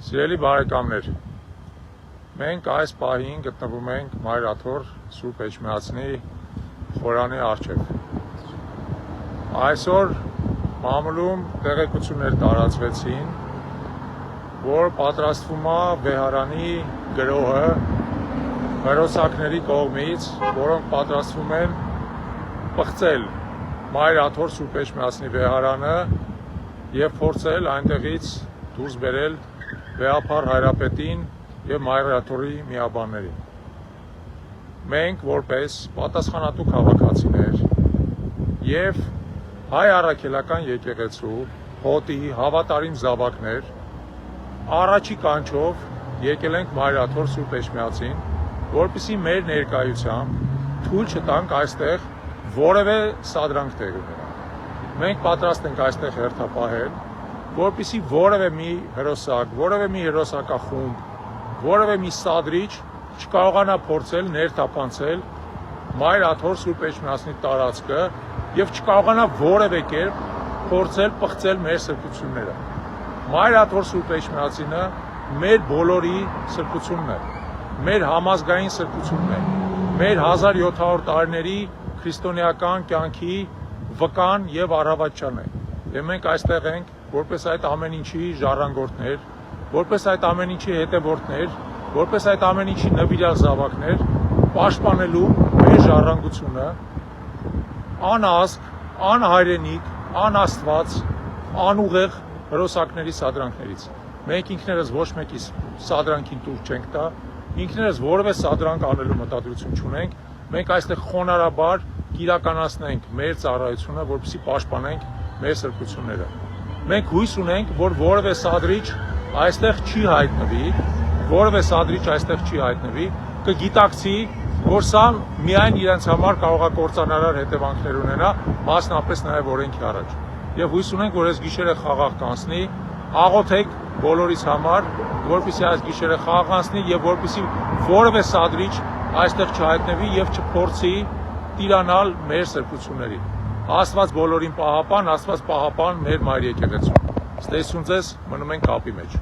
Սիրելի բարեկամներ, մենք այս պահին գտնվում ենք Մայր Աթոռ Սուրբ Էջմիածնի խորանի առջև։ Այսօր մամուլում տեղեկություններ տարածվեցին, որ պատրաստվում է վեհարանի գրոհը հերոսակների կողմից, որոնք պատրաստվում են պղծել Մայր Աթոռ Սուրբ Էջմիածնի վեհարանը և փորձել այնտեղից դուրս բերել վեհափառ հայրապետին և Մայր Աթոռի միաբաններին։ Մենք որպես պատասխանատու քաղաքացիներ և հայ առաքելական եկեղեցու հոտի հավատարիմ զավակներ առաջի կանչով եկել ենք Մայր Աթոռ Սուրբ Էջմիածին, որպեսզի մեր ներկայությամբ թույլ չտանք այստեղ որևէ սադրանք տեղի ունենա։ Մենք պատրաստ ենք այստեղ հերթապահել, որպեսզի որևէ մի հերոսակ, որևէ մի հերոսակախումբ, որևէ մի սադրիչ չկարողանա փորձել ներթափանցել Մայր Աթոռ Սուրբ Էջմիածնի տարածքը և չկարողանա որևէ կերպ փորձել պղծել մեր սրբությունները։ Մայր Աթոռ Սուրբ Էջմիածինը մեր բոլորի սրբությունն է, մեր համազգային սրբությունն է, մեր 1700 տարիների քրիստոնեական կյանքի վկան և առավատչան է։ Եվ մենք այստեղ ենք որպես այդ ամեն ինչի ժառանգորդներ, որպես այդ ամեն ինչի հետևորդներ, որպես այդ ամեն ինչի նվիրյալ զավակներ, պաշտպանելու մեր ժառանգությունը անազգ, անհայրենիք, անաստված, անուղեղ հրոսակների սադրանքներից։ Մենք ինքներս ոչ մեկի սադրանքին տուր չենք տա, ինքներս որևէ սադրանք անելու մտադրություն չունենք, մենք այստեղ խոնարհաբար կիրականացնենք մեր ծառայությունը, որպեսզի պաշտպանենք մեր սրբությունները։ Մենք հույս ունենք, որ որևէ սադրիչ այստեղ չի հայտնվի, կգիտակցի, որ սա միայն իրենց համար կարող է կործանարար հետևանքներ ունենա, մասնապես նաև օրենքի առաջ։ Եվ հույս ունենք, որ այս գիշերը խաղաղ կանցնի, աղոթեք բոլորիս համար, որպեսզի այս գիշերը խաղաղ անցնի եւ որպեսզի որևէ սադրիչ այստեղ չհայտնվի եւ չփորձի տիրանալ մեր սրբություններին։ Աստված բոլորին պահապան, Աստված պահապան մեր Մայր եկեղեցուն։ Ստեսություն ձեզ, մնում ենք կապի մեջ։